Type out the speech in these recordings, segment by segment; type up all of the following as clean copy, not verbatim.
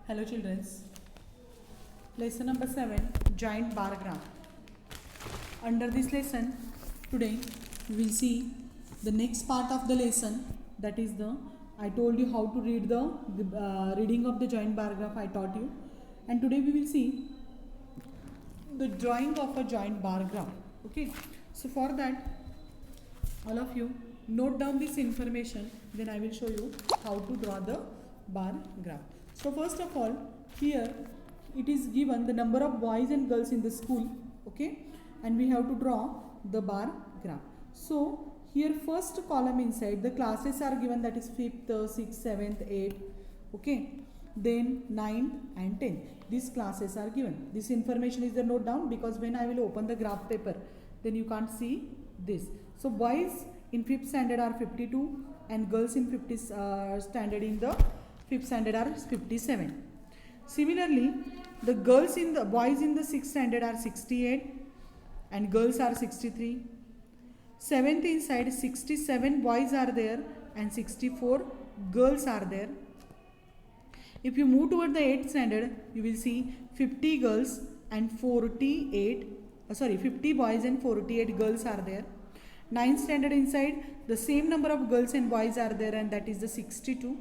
Hello children. Lesson number 7, Giant Bar Graph. Under this lesson, today we will see the next part of the lesson, that is I told you how to read the reading of the giant bar graph I taught you, and today we will see the drawing of a giant bar graph. Okay, so for that all of you note down this information, then I will show you how to draw the bar graph. So first of all, here it is given the number of boys and girls in the school, okay, and we have to draw the bar graph. So here first column inside the classes are given, that is 5th, 6th, 7th, 8th, okay, then 9th and 10th. These classes are given. This information is the note down, because when I will open the graph paper, then you can't see this. So boys in 5th standard are 52 and girls in 50th standard in the 5th standard are 57. Similarly, the boys in the 6th standard are 68 and girls are 63. 7th inside 67 boys are there and 64 girls are there. If you move toward the 8th standard, you will see 50 girls and 50 boys and 48 girls are there. 9th standard inside the same number of girls and boys are there, and that is the 62.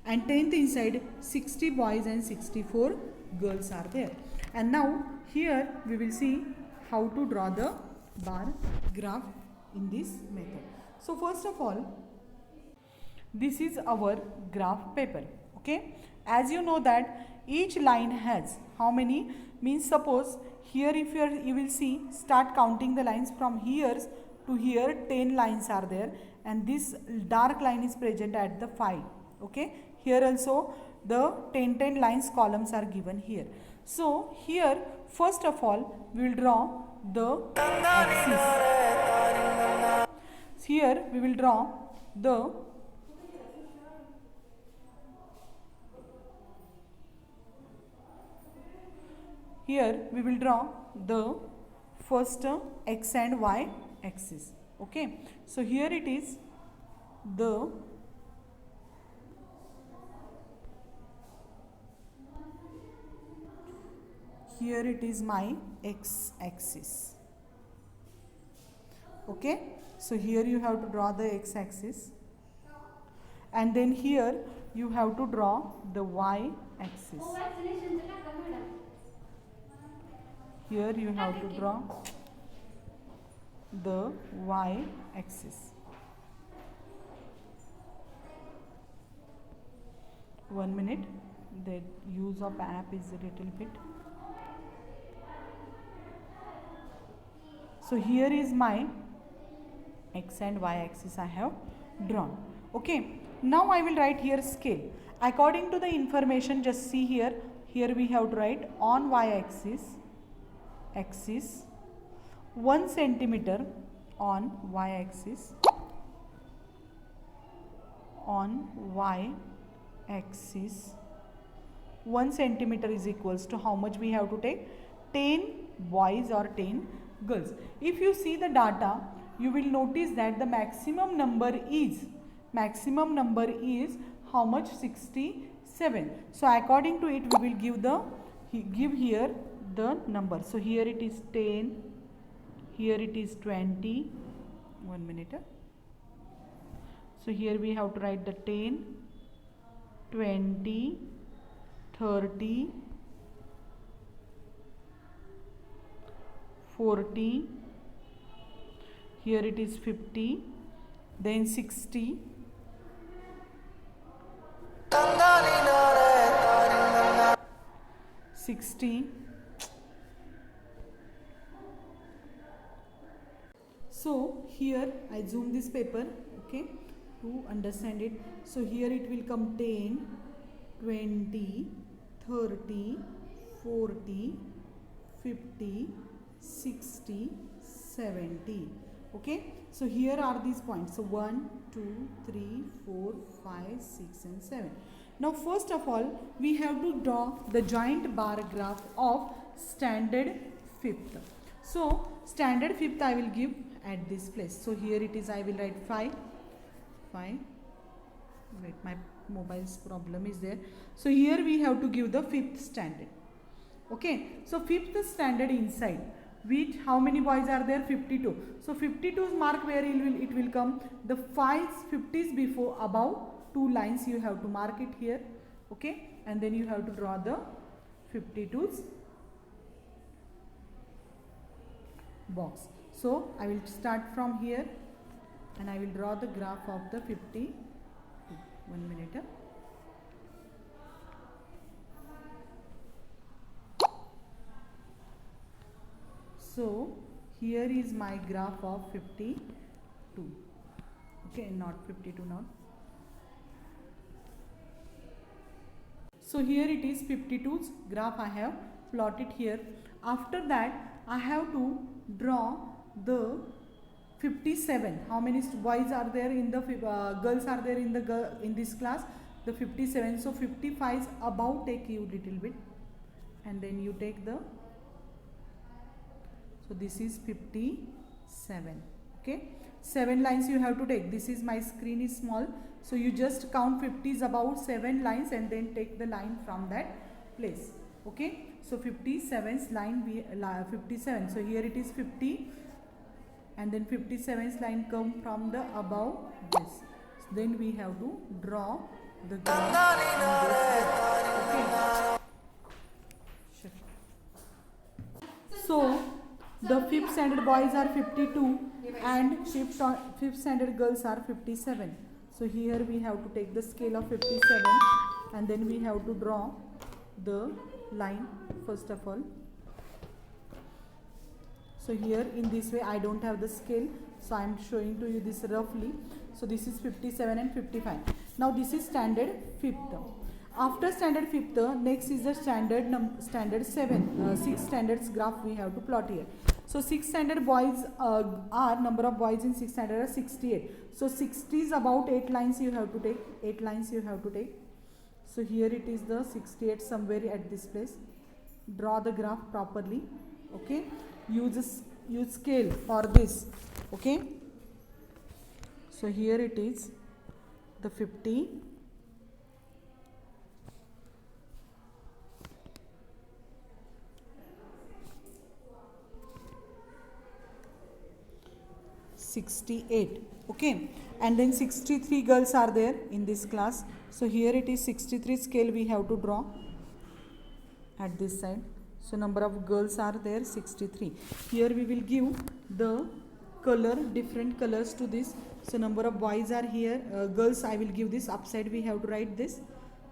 And 10th inside 60 boys and 64 girls are there. And now here we will see how to draw the bar graph in this method. So first of all, this is our graph paper, okay. As you know that each line has how many, means suppose here if you will see, start counting the lines from here to here, 10 lines are there, and this dark line is present at the 5, okay. Here also the 10 lines columns are given here. So here first of all we will draw the axis. Here we will draw the first x and y axis, okay. So here it is here it is my x axis, okay. So here you have to draw the x axis, and then here you have to draw the y axis. Here you have to draw the y axis. One minute, the use of app is a little bit. So here is my x and y axis I have drawn, okay. Now I will write here scale. According to the information, just see here we have to write on y axis 1 centimeter, on y axis, on y axis 1 centimeter is equals to how much we have to take, 10 boys or 10 girls. If you see the data, you will notice that the maximum number is how much, 67. So according to it we will give here the number. So here it is 10, here it is 20. 1 minute. So here we have to write the 10, 20, 30, 40, here it is 50, then 60, So here I zoom this paper, okay, to understand it. So here it will come 10, 20, 30, 40, 50, 60, 70, okay. So here are these points. So 1, 2, 3, 4, 5, 6 and 7. Now first of all we have to draw the giant bar graph of standard 5th. So standard 5th I will give at this place. So here it is, I will write 5. Wait, my mobile's problem is there. So here we have to give the 5th standard. Okay, so 5th standard inside, which how many boys are there? 52. So 52's mark where it will come, the 50's before above 2 lines you have to mark it here. Okay, and then you have to draw the 52's box. So I will start from here and I will draw the graph of the 52. 1 minute. So here is my graph of 52. Okay, not 52 now. So here it is 52's graph I have plotted here. After that I have to draw the 57. How many boys are there in the girls are there in this class? The 57. So 55 is above, take you little bit, and then you take the, so this is 57. Okay, 7 lines you have to take. This is, my screen is small, so you just count 50 is about 7 lines and then take the line from that place. Okay, so 57's line 57. So here it is 50, and then 57's line come from the above this. So then we have to draw the graph. Okay. So the 5th standard boys are 52 and 5th standard girls are 57. So here we have to take the scale of 57 and then we have to draw the line first of all. So here in this way I don't have the scale, so I am showing to you this roughly. So this is 57 and 55. Now this is standard 5th. After standard 5th, next is the standard 7. 6 standards graph we have to plot here. So 6 standard boys are, number of boys in 6 standard are 68. So 60 is about 8 lines you have to take. 8 lines you have to take. So here it is the 68 somewhere at this place. Draw the graph properly. Okay. Use scale for this. Okay. So here it is the 50. $68. Okay, and then 63 girls are there in this class. So here it is 63 scale we have to draw at this side. So number of girls are there 63. Here we will give the color, different colors to this. So number of boys are here, girls I will give this upside, we have to write this.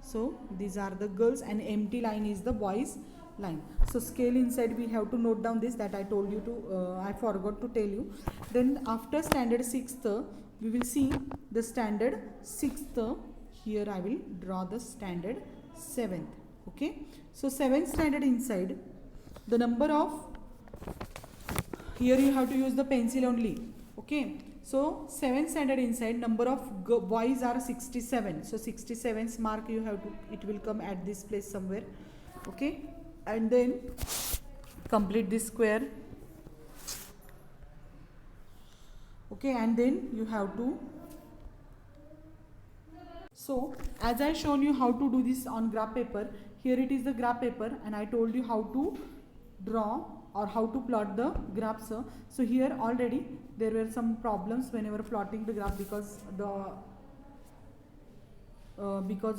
So these are the girls and empty line is the boys line. So scale inside we have to note down this, that I told you to, I forgot to tell you. Then after standard 6th, we will see the standard 6th. Here I will draw the standard 7th. Okay. So 7th standard inside, the number of, here you have to use the pencil only. Okay. So 7th standard inside, number of boys are 67. So 67's mark you have to, it will come at this place somewhere. Okay. And then complete this square. Okay, and then you have to, so as I shown you how to do this on graph paper, here it is the graph paper and I told you how to draw or how to plot the graphs. So here already there were some problems whenever plotting the graph because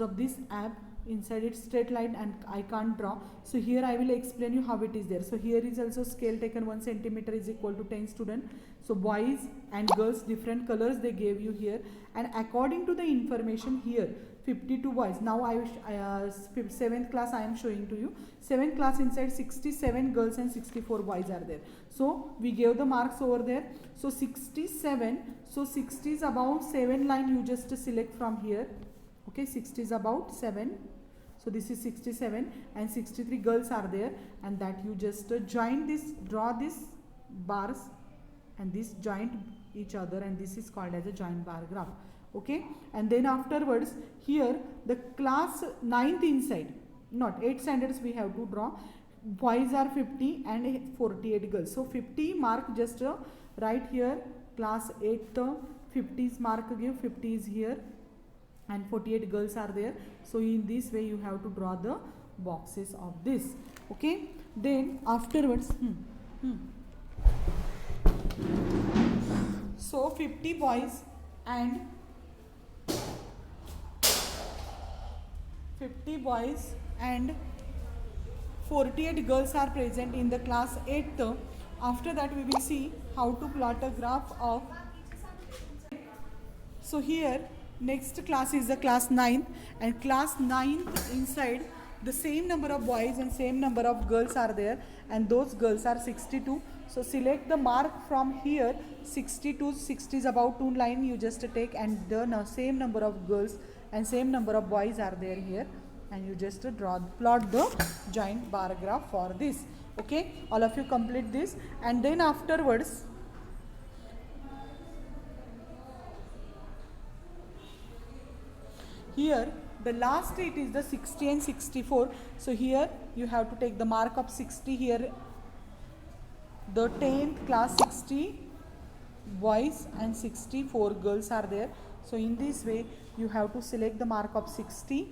of this app inside it's straight line and I can't draw. So here I will explain you how it is there. So here is also scale taken 1 centimeter is equal to 10 students. So boys and girls different colors they gave you here, and according to the information here 52 boys. Now 7th class I am showing to you. 7th class inside 67 girls and 64 boys are there. So we gave the marks over there. So 67, so 60 is about 7 line you just select from here. Okay, 60 is about 7. So this is 67 and 63 girls are there, and that you just join this, draw this bars and this joint each other, and this is called as a joint bar graph. Okay, and then afterwards here the class 9th inside, not 8 standards we have to draw. Boys are 50 and 48 girls. So 50 mark just right here, class 8th 50's mark give, 50 is here, and 48 girls are there. So in this way you have to draw the boxes of this. Okay, then afterwards so 50 boys and 48 girls are present in the class 8th. After that we will see how to plot a graph of. So here next class is the class 9th, and class 9th inside the same number of boys and same number of girls are there, and those girls are 62. So select the mark from here, 62, 60 is about 2 line you just take, and the same number of girls and same number of boys are there here, and you just plot the joint bar graph for this. Okay, all of you complete this, and then afterwards here the last it is the 60 and 64. So here you have to take the mark of 60 here, the 10th class 60 boys and 64 girls are there. So in this way you have to select the mark of 60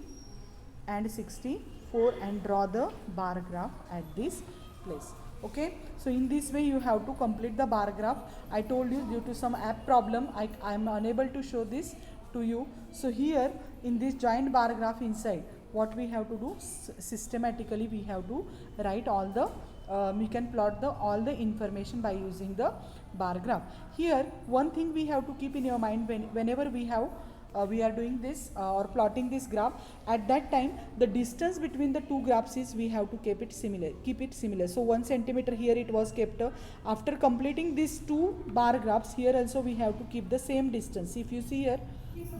and 64 and draw the bar graph at this place. Okay, so in this way you have to complete the bar graph. I told you due to some app problem I am unable to show this to you. So here in this joint bar graph inside, what we have to do, systematically we have to write all the we can plot all the information by using the bar graph. Here one thing we have to keep in your mind, whenever we are doing this or plotting this graph, at that time the distance between the two graphs is we have to keep it similar. So 1 centimeter here it was kept. After completing these two bar graphs, here also we have to keep the same distance. If you see here,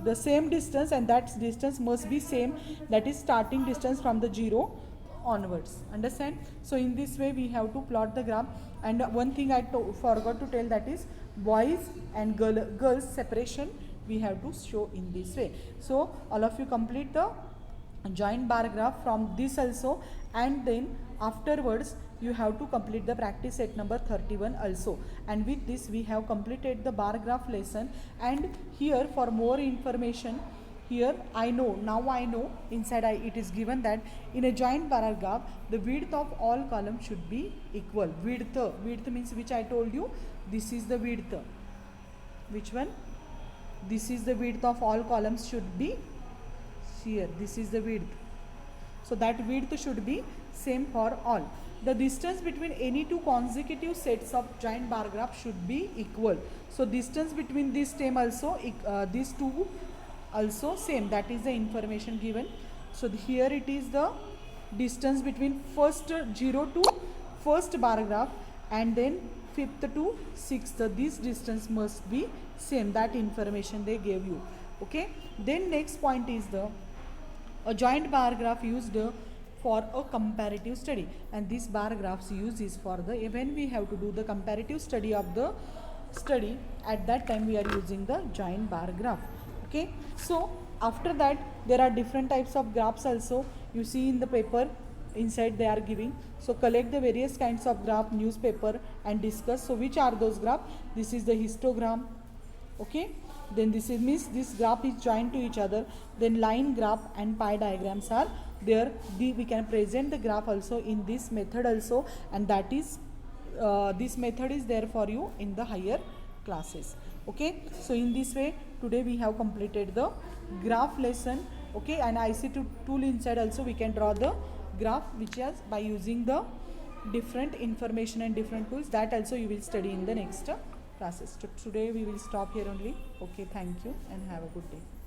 the same distance, and that distance must be same, that is starting distance from the 0 onwards. Understand? So in this way we have to plot the graph. And one thing I forgot to tell, that is boys and girls separation we have to show in this way. So all of you complete the joint bar graph from this also, and then afterwards you have to complete the practice set number 31 also. And with this we have completed the bar graph lesson. And here for more information, here now I know inside it is given that in a joint bar graph the width of all columns should be equal. Width means, which I told you, this is the width. Which one? This is the width of all columns should be here. This is the width. So that width should be same for all. The distance between any two consecutive sets of joint bar graph should be equal. So distance between this stem also, these two also same. That is the information given. So here it is the distance between first 0 to first bar graph, and then 5th to 6th. This distance must be same. That information they gave you. Okay. Then next point is a joint bar graph used for a comparative study, and this bar graphs use is for when we have to do the comparative study of the study, at that time we are using the joint bar graph. Okay, so after that there are different types of graphs also. You see in the paper inside they are giving. So collect the various kinds of graph newspaper and discuss. So which are those graphs? This is the histogram. Okay, then this is means this graph is joined to each other. Then line graph and pie diagrams are there. We can present the graph also in this method also, and that is this method is there for you in the higher classes. Okay, so in this way today we have completed the graph lesson. Okay, and IC tool inside also we can draw the graph, which is by using the different information and different tools. That also you will study in the next classes. Today we will stop here only. Okay, thank you and have a good day.